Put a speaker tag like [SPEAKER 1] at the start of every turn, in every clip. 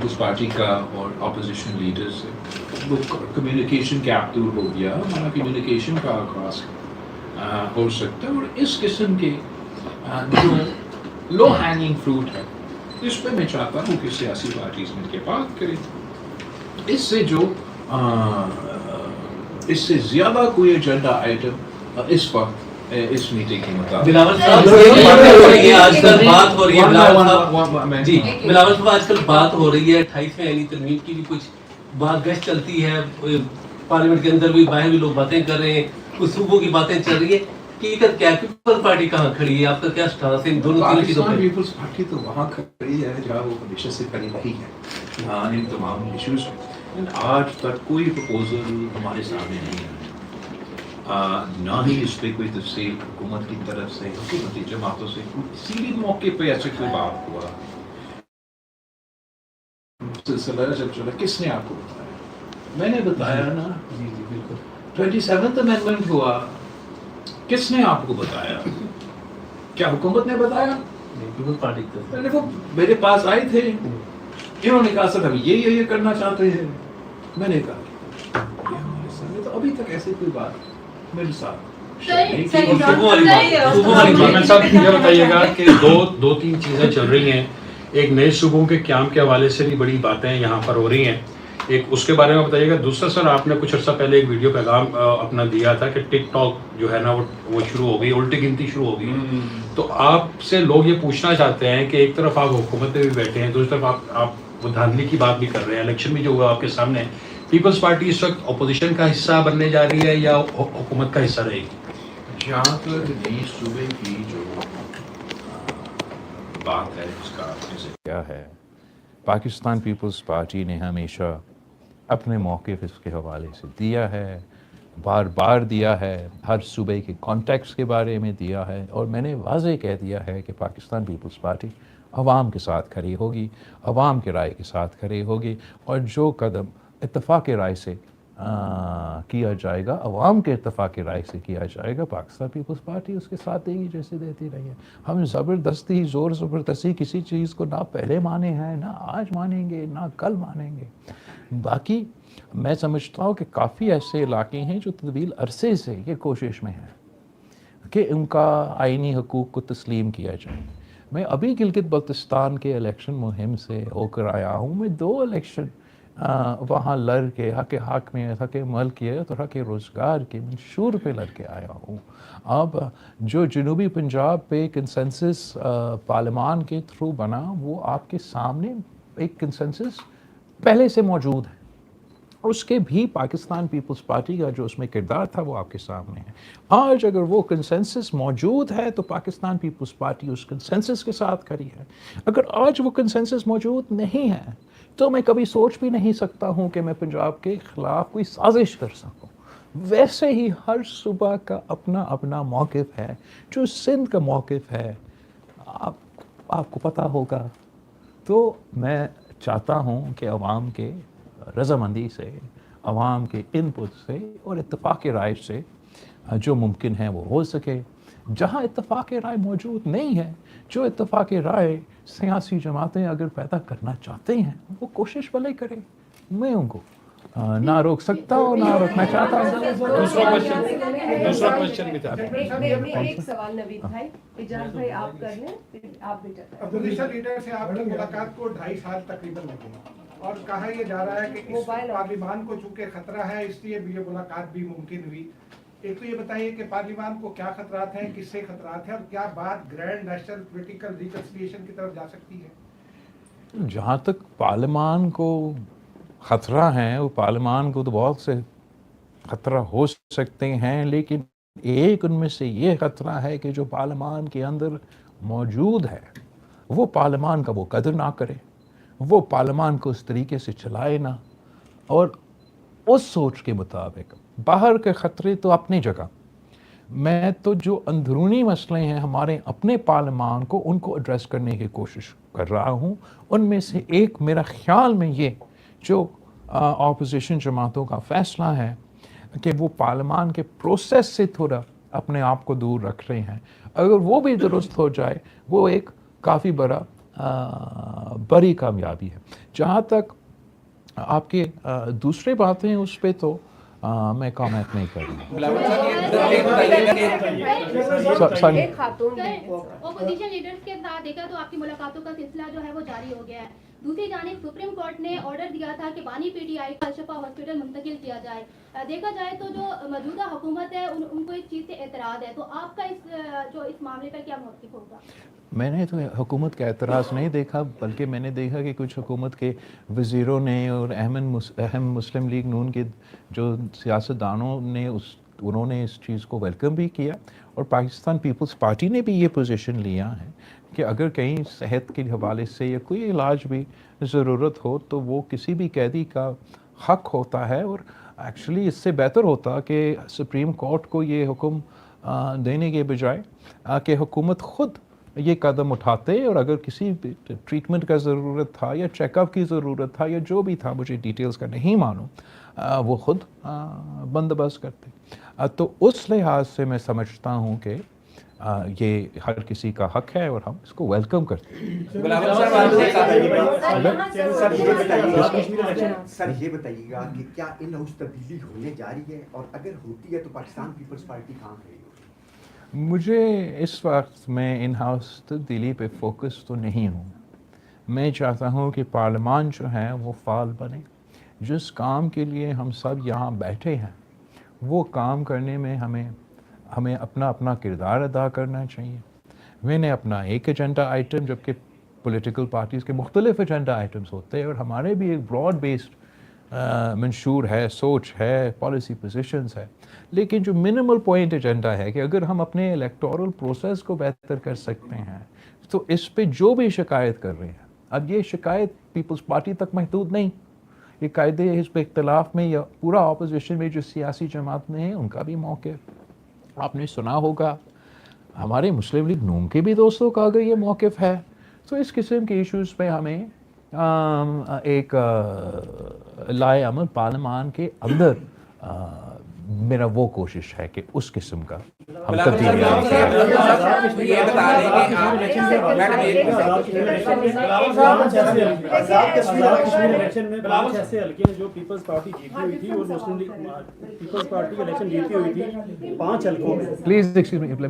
[SPEAKER 1] Peoples party کا اور opposition leader سے وہ کمیونیکیشن گیپ دور ہو گیا، ہمارا کمیونیکیشن کا آغاز ہو سکتا ہے، اور اس قسم کے جو لو ہینگنگ فروٹ ہے اس پہ میں چاہتا ہوں کہ سیاسی پارٹیز مل کے بات کریں. اس سے جو اس سے زیادہ کوئی ایجنڈا آئٹم اس وقت اس میٹنگ کے مطابق
[SPEAKER 2] بلاول صاحب آج کل بات ہو رہی ہے، بلاول صاحب آج کل بات ہو رہی ہے 28ویں آئینی ترمیم کی بھی کچھ بات گشت چلتی ہے، پارلیمنٹ کے اندر بھی باہر بھی لوگ باتیں کر رہے ہیں، کچھ صوبوں کی باتیں چل رہی ہے. حقیقت کیا ہے؟ پیپلز پارٹی کہاں کھڑی ہے؟ آپ کا کیا سٹانس ہے ان دونوں چیزوں پہ؟
[SPEAKER 1] پیپلز پارٹی تو وہاں کھڑی ہے جہاں وہ ہمیشہ سے کھڑی رہی ہے، یہاں ان تمام ایشوز میں. آج تک کوئی پرپوزل ہمارے سامنے نہیں ہے، نہ ہی اس پہ کوئی تفصیل حکومت کی طرف سے حکومتی جماعتوں سے کسی بھی موقع پہ ایسے کوئی بات ہوا. سلسلہ جب چلا کس نے آپ کو بتایا؟ میں نے بتایا نا.
[SPEAKER 2] جی بالکل.
[SPEAKER 1] 27th امینڈمنٹ ہوا، کس نے آپ کو بتایا؟ کیا حکومت نے بتایا؟
[SPEAKER 2] پیپلز پارٹی کی
[SPEAKER 1] وہ میرے پاس آئے تھے، انہوں نے کہا سر ہم یہ کرنا چاہتے ہیں. میں نے کہا یہ ہمارے سامنے تو ابھی تک ایسی کوئی بات میرے ساتھ
[SPEAKER 3] صاحب یہ بتائیے گا کہ دو تین چیزیں چل رہی ہیں. ایک نئے صوبوں کے قیام کے حوالے سے بھی بڑی باتیں یہاں پر ہو رہی ہیں، ایک اس کے بارے میں بتائیے گا. دوسرا سر آپ نے کچھ عرصہ پہلے ایک ویڈیو پیغام اپنا دیا تھا کہ ٹک ٹاک جو ہے نا وہ شروع ہو گئی، الٹی گنتی شروع ہو گئی. تو آپ سے لوگ یہ پوچھنا چاہتے ہیں کہ ایک طرف آپ حکومت میں بھی بیٹھے ہیں، دوسری طرف آپ وہ دھاندلی کی بات بھی کر رہے ہیں، الیکشن بھی جو ہوا آپ کے سامنے. پیپلز پارٹی اس وقت اپوزیشن کا حصہ بننے جا رہی ہے یا حکومت کا حصہ رہے گی؟
[SPEAKER 1] جہاں تک نئی صوبے کی جو بات ہے اس کا
[SPEAKER 4] کیا ہے، پاکستان پیپلز پارٹی نے ہمیشہ اپنے موقف اس کے حوالے سے دیا ہے، بار بار دیا ہے، ہر صوبے کے کانٹیکٹس کے بارے میں دیا ہے، اور میں نے واضح کہہ دیا ہے کہ پاکستان پیپلز پارٹی عوام کے ساتھ کھڑی ہوگی، عوام کے رائے کے ساتھ کھڑی ہوگی، اور جو قدم اتفاق رائے سے کیا جائے گا، عوام کے اتفاق رائے سے کیا جائے گا، پاکستان پیپلز پارٹی اس کے ساتھ دے گی جیسے دیتی رہی ہے. ہم زبردستی زور زبردستی کسی چیز کو نہ پہلے مانے ہیں، نہ آج مانیں گے، نہ کل مانیں گے. باقی میں سمجھتا ہوں کہ کافی ایسے علاقے ہیں جو طویل عرصے سے یہ کوشش میں ہیں کہ ان کا آئینی حقوق کو تسلیم کیا جائے. میں ابھی گلگت بلتستان کے الیکشن مہم سے ہو کر آیا ہوں. میں 2 الیکشن وہاں لڑ کے حق میں حق ملکیت اور حق روزگار کے منشور پہ لڑ کے آیا ہوں. اب جو جنوبی پنجاب پہ کنسنسس پارلیمان کے تھرو بنا، وہ آپ کے سامنے ایک کنسنسس پہلے سے موجود ہے. اس کے بھی پاکستان پیپلز پارٹی کا جو اس میں کردار تھا وہ آپ کے سامنے ہے. آج اگر وہ کنسنسس موجود ہے تو پاکستان پیپلز پارٹی اس کنسنسس کے ساتھ کھڑی ہے. اگر آج وہ کنسنسس موجود نہیں ہے تو میں کبھی سوچ بھی نہیں سکتا ہوں کہ میں پنجاب کے خلاف کوئی سازش کر سکوں. ویسے ہی ہر صوبہ کا اپنا اپنا موقف ہے. جو سندھ کا موقف ہے آپ کو پتہ ہوگا. تو میں چاہتا ہوں کہ عوام کے رضامندی سے، عوام کے ان پٹ سے اور اتفاق رائے سے جو ممکن ہے وہ ہو سکے. جہاں اتفاق رائے موجود نہیں ہے، جو اتفاق رائے سیاسی جماعتیں اگر پیدا کرنا چاہتے ہیں وہ کوشش بھلے کریں. میں ان کو نہ روک سکتا ہوں نہ روکنا چاہتا ہوں.
[SPEAKER 3] دوسرا کوشچن بھی تھا.
[SPEAKER 5] ایک سوال نوید بھائی، اجاز بھائی آپ کر لیں، پھر آپ بھی چلیں.
[SPEAKER 6] اپوزیشن لیڈر سے آپ کی ملاقات کو 2.5 سال تقریباً لگے، اور کہا یہ جا رہا ہے کہ اس پارلیمان کو چونکہ خطرہ ہے اس لیے یہ ملاقات بھی ممکن ہوئی. ایک تو یہ بتائیے کہ پارلیمان کو کیا خطرات ہیں، کس سے خطرات ہیں، اور کیا بات گرینڈ نیشنل پولیٹیکل ریکنسیلیشن کی طرف جا سکتی ہے؟
[SPEAKER 4] جہاں تک پارلیمان کو خطرہ ہیں، وہ پارلیمان کو تو بہت سے خطرہ ہو سکتے ہیں، لیکن ایک ان میں سے یہ خطرہ ہے کہ جو پارلیمان کے اندر موجود ہے وہ پارلیمان کا وہ قدر نہ کرے، وہ پارلیمان کو اس طریقے سے چلائے نہ، اور اس سوچ کے مطابق. باہر کے خطرے تو اپنی جگہ، میں تو جو اندرونی مسئلے ہیں ہمارے اپنے پارلیمان کو، ان کو ایڈریس کرنے کی کوشش کر رہا ہوں. ان میں سے ایک میرا خیال میں یہ جو اپوزیشن جماعتوں کا فیصلہ ہے کہ وہ پارلیمان کے پروسیس سے تھوڑا اپنے آپ کو دور رکھ رہے ہیں، اگر وہ بھی درست ہو جائے وہ ایک کافی بڑا بڑی کامیابی ہے. جہاں تک آپ کے دوسرے باتیں اس پہ تو میں کامنٹ نہیں کروں.
[SPEAKER 5] ایک خاتون
[SPEAKER 7] اپوزیشن لیڈرز کے ساتھ دیکھا تو آپ کی ملاقاتوں کا سلسلہ جو ہے وہ جاری ہو گیا ہے. دوسری جانب سپریم کورٹ نے آرڈر دیا تھا کہ بانی پی ٹی آئی کا الشفا ہاسپٹل منتقل کیا جائے. دیکھا جائے تو جو موجودہ حکومت ہے ان کو اس چیز سے اعتراض ہے, تو آپ کا اس معاملے پر کیا موقف ہوگا؟
[SPEAKER 4] میں نے تو حکومت کا اعتراض نہیں دیکھا, بلکہ میں نے دیکھا کہ کچھ حکومت کے وزیروں نے اور اہم مسلم لیگ نون کے جو سیاستدانوں نے انہوں نے اس چیز کو ویلکم بھی کیا, اور پاکستان پیپلز پارٹی نے بھی یہ پوزیشن لیا ہے کہ اگر کہیں صحت کے حوالے سے یا کوئی علاج بھی ضرورت ہو تو وہ کسی بھی قیدی کا حق ہوتا ہے. اور ایکچولی اس سے بہتر ہوتا کہ سپریم کورٹ کو یہ حکم دینے کے بجائے کہ حکومت خود یہ قدم اٹھاتے, اور اگر کسی ٹریٹمنٹ کا ضرورت تھا یا چیک اپ کی ضرورت تھا یا جو بھی تھا, مجھے ڈیٹیلز کا نہیں معلوم, وہ خود بندوبست کرتے. تو اس لحاظ سے میں سمجھتا ہوں کہ یہ ہر کسی کا حق ہے اور ہم اس کو ویلکم کرتے ہیں.
[SPEAKER 8] سر یہ بتائیے گا کہ کیا ان ہاؤس تبدیلی ہونے جا رہی ہے, اور اگر ہوتی ہے تو پاکستان پیپلز پارٹی کہاں کھڑی ہوگی؟
[SPEAKER 4] مجھے اس وقت میں ان ہاؤس تبدیلی پہ فوکس تو نہیں ہوں. میں چاہتا ہوں کہ پارلیمان جو ہے وہ فعال بنے. جس کام کے لیے ہم سب یہاں بیٹھے ہیں وہ کام کرنے میں ہمیں اپنا کردار ادا کرنا چاہیے. میں نے اپنا ایک ایجنڈا آئٹم, جبکہ پولیٹیکل پارٹیز کے مختلف ایجنڈا آئٹمز ہوتے ہیں, اور ہمارے بھی ایک براڈ بیسڈ منشور ہے, سوچ ہے, پالیسی پوزیشنز ہے. لیکن جو منیمل پوائنٹ ایجنڈا ہے کہ اگر ہم اپنے الیکٹورل پروسیس کو بہتر کر سکتے ہیں تو اس پہ جو بھی شکایت کر رہے ہیں, اب یہ شکایت پیپلز پارٹی تک محدود نہیں, یہ قائد حزب اختلاف میں یا پورا اپوزیشن میں جو سیاسی جماعت میں ہیں ان کا بھی موقف آپ نے سنا ہوگا. ہمارے مسلم لیگ نون کے بھی دوستوں کا اگر یہ موقف ہے تو اس قسم کے ایشوز پہ ہمیں ایک لائے عمل پارلیمان کے اندر میرا وہ کوشش ہے کہ اس قسم کا ہم تبدیلی
[SPEAKER 9] ایسے حلقے ہیں جو پیپلز پارٹی جیتی ہوئی تھی اور مسلم لیگ پیپلز پارٹی کا الیکشن جیتی ہوئی تھی 5 حلقوں میں.
[SPEAKER 4] پلیز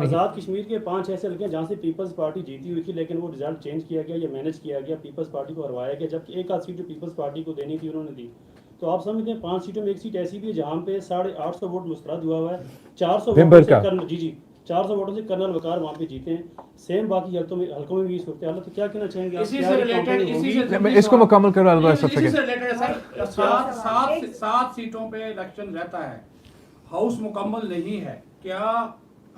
[SPEAKER 9] آزاد کشمیر کے 5 ایسے حلقے ہیں جہاں سے پیپلز پارٹی جیتی ہوئی تھی, لیکن وہ رزلٹ چینج کیا گیا یا مینیج کیا گیا, پیپلز پارٹی کو ہروایا گیا, جبکہ ایک آدھ سیٹ جو پیپلز پارٹی کو دینی تھی انہوں نے دی. تو آپ سمجھتے ہیں 5 سیٹوں میں ایک سیٹ ایسی بھی ہے جہاں پہ 850 ووٹ مسترد ہوا ہوا ہے. 400 ووٹوں سے 400 ووٹوں سے کرنل وقار وہاں پہ جیتے ہیں. سیم باقی حلقوں میں بھی صورتحال ہے. تو کیا کہنا چاہیں گے آپ؟
[SPEAKER 4] اس کو مکمل کروا دو.
[SPEAKER 10] اسی سے ریلیٹڈ سر 7 سیٹوں پہ الیکشن رہتا ہے, ہاؤس مکمل نہیں ہے. کیا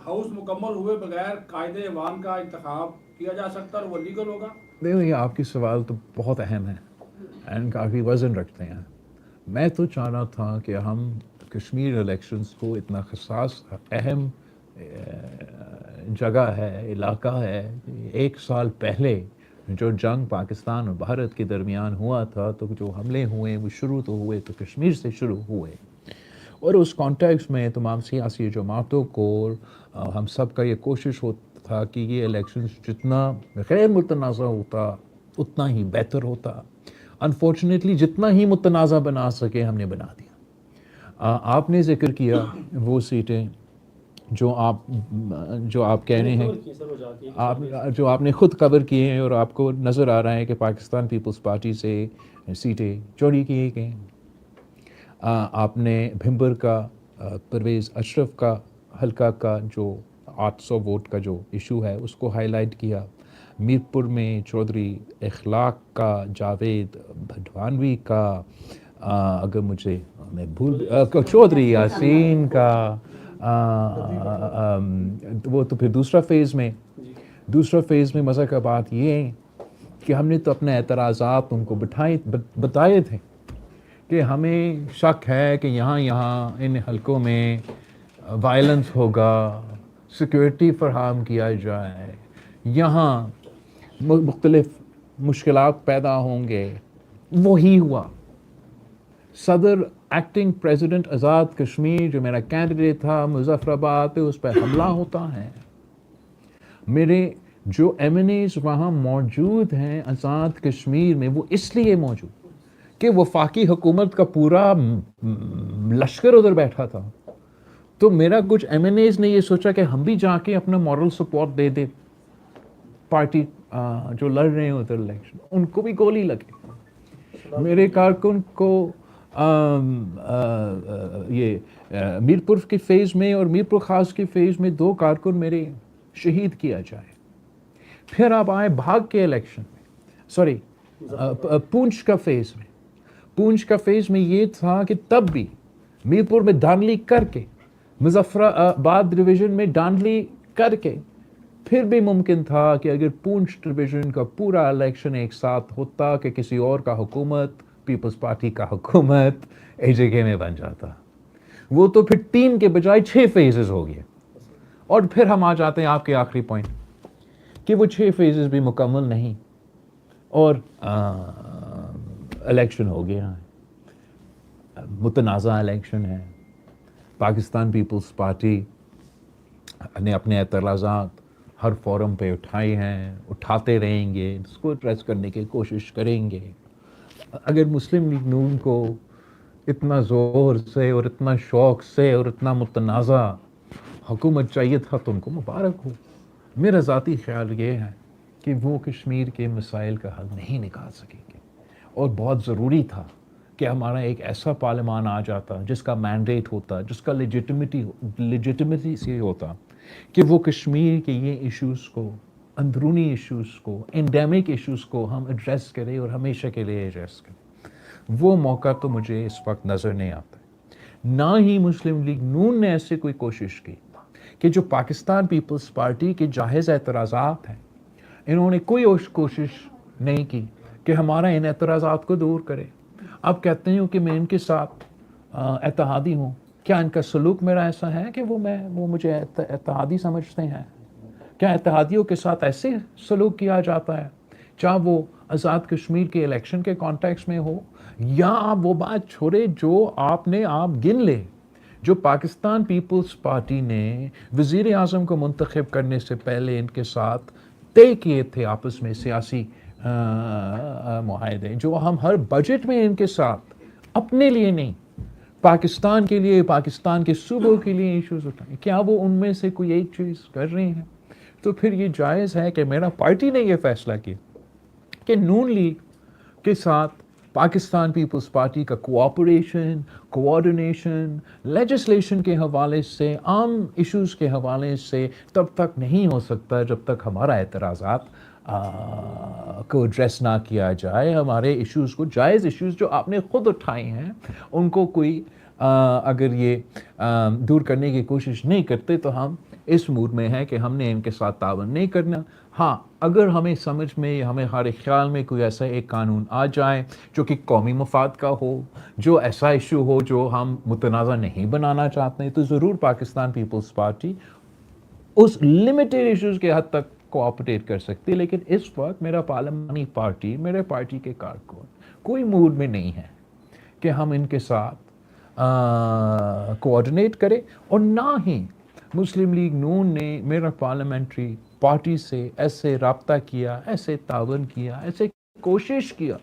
[SPEAKER 10] ہاؤس مکمل ہوئے بغیر قائد ایوان کا انتخاب کیا جا سکتا اور وہ لیگل ہوگا؟
[SPEAKER 4] دیکھیں, آپ کی سوال تو بہت اہم ہے اینڈ کافی وزن رکھتے ہیں. میں تو چاہ رہا تھا کہ ہم کشمیر الیکشنز کو اتنا حساس اہم جگہ ہے, علاقہ ہے. 1 سال پہلے جو جنگ پاکستان اور بھارت کے درمیان ہوا تھا, تو جو حملے ہوئے وہ شروع تو ہوئے تو کشمیر سے شروع ہوئے, اور اس کانٹیکس میں تمام سیاسی جماعتوں کو ہم سب کا یہ کوشش ہوتا تھا کہ یہ الیکشنز جتنا غیر متنازع ہوتا اتنا ہی بہتر ہوتا. انفارچونیٹلی جتنا ہی متنازع بنا سکے ہم نے بنا دیا. آپ نے ذکر کیا وہ سیٹیں جو آپ کہہ رہے ہیں, جو آپ نے خود کور کیے ہیں, اور آپ کو نظر آ رہا ہے کہ پاکستان پیپلز پارٹی سے سیٹیں چوری کی گئیں. آپ نے بھمبر کا پرویز اشرف کا حلقہ کا جو 800 ووٹ کا جو ایشو ہے اس کو ہائی لائٹ کیا. میرپور میں چودھری اخلاق کا, جاوید بھٹوانوی کا, اگر میں چودھری یاسین کا, وہ تو پھر دوسرا فیز میں مزہ کا بات یہ ہے کہ ہم نے تو اپنے اعتراضات ان کو بتائے تھے کہ ہمیں شک ہے کہ یہاں ان حلقوں میں وائلنس ہوگا, سیکورٹی فراہم کیا جائے, یہاں مختلف مشکلات پیدا ہوں گے. وہی ہوا. صدر ایکٹنگ پریزیڈنٹ آزاد کشمیر جو میرا کینڈیڈیٹ تھا مظفر آباد پہ, اس پہ حملہ ہوتا ہے. میرے جو ایم این ایز وہاں موجود ہیں آزاد کشمیر میں، وہ اس لیے موجود کہ وفاقی حکومت کا پورا لشکر ادھر بیٹھا تھا. تو میرا کچھ ایم این ایز نے یہ سوچا کہ ہم بھی جا کے اپنا مورل سپورٹ دے دیں پارٹی جو لڑ رہے ہیں ادھر الیکشن، ان کو بھی گولی لگے. میرے کارکن کو یہ میرپور کے فیز میں اور میرپور خاص کے فیز میں 2 کارکن میرے شہید کیا جائے. پھر آپ آئے بھاگ کے الیکشن میں، سوری پونچھ کا فیز میں. پونچھ کا فیز میں یہ تھا کہ تب بھی میرپور میں دھاندلی کر کے، مظفر آباد ڈویژن میں دھاندلی کر کے، پھر بھی ممکن تھا کہ اگر پونچھ ڈویژن کا پورا الیکشن ایک ساتھ ہوتا کہ کسی اور کا حکومت، پیپلز پارٹی کا حکومت ایک جگہ میں بن جاتا. وہ تو پھر 3 کے بجائے 6 فیزز ہو گئے. اور پھر ہم آ جاتے ہیں آپ کے آخری پوائنٹ کہ وہ 6 فیزز بھی مکمل نہیں اور الیکشن ہو گیا ہے، متنازع الیکشن ہے. پاکستان پیپلز پارٹی نے اپنے اعتراضات ہر فورم پہ اٹھائے ہیں، اٹھاتے رہیں گے، اس کو ایڈریس کرنے کی کوشش کریں گے. اگر مسلم لیگ نون کو اتنا زور سے اور اتنا شوق سے اور اتنا متنازع حکومت چاہیے تھا تو ان کو مبارک ہو. میرا ذاتی خیال یہ ہے کہ وہ کشمیر کے مسائل کا حل نہیں نکال سکیں گے، اور بہت ضروری تھا کہ ہمارا ایک ایسا پارلیمان آ جاتا جس کا مینڈیٹ ہوتا، جس کا لیجٹمیسی سے ہوتا کہ وہ کشمیر کے یہ ایشوز کو، اندرونی ایشوز کو، انڈیمک ایشوز کو ہم ایڈریس کریں اور ہمیشہ کے لیے ایڈریس کریں. وہ موقع تو مجھے اس وقت نظر نہیں آتا. نہ ہی مسلم لیگ نون نے ایسے کوئی کوشش کی کہ جو پاکستان پیپلز پارٹی کے جائز اعتراضات ہیں، انہوں نے کوئی کوشش نہیں کی کہ ہمارا ان اعتراضات کو دور کرے. اب کہتے ہیں کہ میں ان کے ساتھ اتحادی ہوں. کیا ان کا سلوک میرا ایسا ہے کہ وہ مجھے اتحادی سمجھتے ہیں؟ کیا اتحادیوں کے ساتھ ایسے سلوک کیا جاتا ہے؟ چاہے وہ آزاد کشمیر کے الیکشن کے کانٹیکس میں ہو، یا آپ وہ بات چھوڑے جو آپ گن لے، جو پاکستان پیپلز پارٹی نے وزیر اعظم کو منتخب کرنے سے پہلے ان کے ساتھ طے کیے تھے آپس میں سیاسی معاہدے، جو ہم ہر بجٹ میں ان کے ساتھ اپنے لیے نہیں، پاکستان کے لیے، پاکستان کے صوبوں کے لیے ایشوز اٹھائیں. کیا وہ ان میں سے کوئی ایک چیز کر رہے ہیں؟ تو پھر یہ جائز ہے کہ میرا پارٹی نے یہ فیصلہ کیا کہ نون لیگ کے ساتھ پاکستان پیپلز پارٹی کا کوآپریشن، کوآرڈینیشن، لیجسلیشن کے حوالے سے، عام ایشوز کے حوالے سے تب تک نہیں ہو سکتا جب تک ہمارا اعتراضات کو ایڈریس نہ کیا جائے. ہمارے ایشوز کو، جائز ایشوز جو آپ نے خود اٹھائے ہیں، ان کو کوئی اگر یہ دور کرنے کی کوشش نہیں کرتے تو ہم اس موڈ میں ہیں کہ ہم نے ان کے ساتھ تعاون نہیں کرنا. ہاں، اگر ہمیں سمجھ میں، ہمارے خیال میں کوئی ایسا ایک قانون آ جائے جو کہ قومی مفاد کا ہو، جو ایسا ایشو ہو جو ہم متنازع نہیں بنانا چاہتے ہیں، تو ضرور پاکستان پیپلز پارٹی اس لمیٹڈ ایشوز کے حد تک کوآپریٹ کر سکتی. لیکن اس وقت میرا پارلیمانی پارٹی، میرے پارٹی کے کارکن کوئی موڈ میں نہیں ہے کہ ہم ان کے ساتھ کوآرڈینیٹ کریں، اور نہ ہی مسلم لیگ نون نے میرا پارلیمنٹری پارٹی سے ایسے رابطہ کیا، ایسے تعاون کیا، ایسے کوشش کیا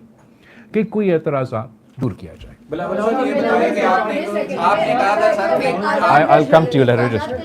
[SPEAKER 4] کہ کوئی اعتراضات دور کیا جائے.
[SPEAKER 5] آپ نے کہا تھا سر کہ
[SPEAKER 4] I'll come to you later.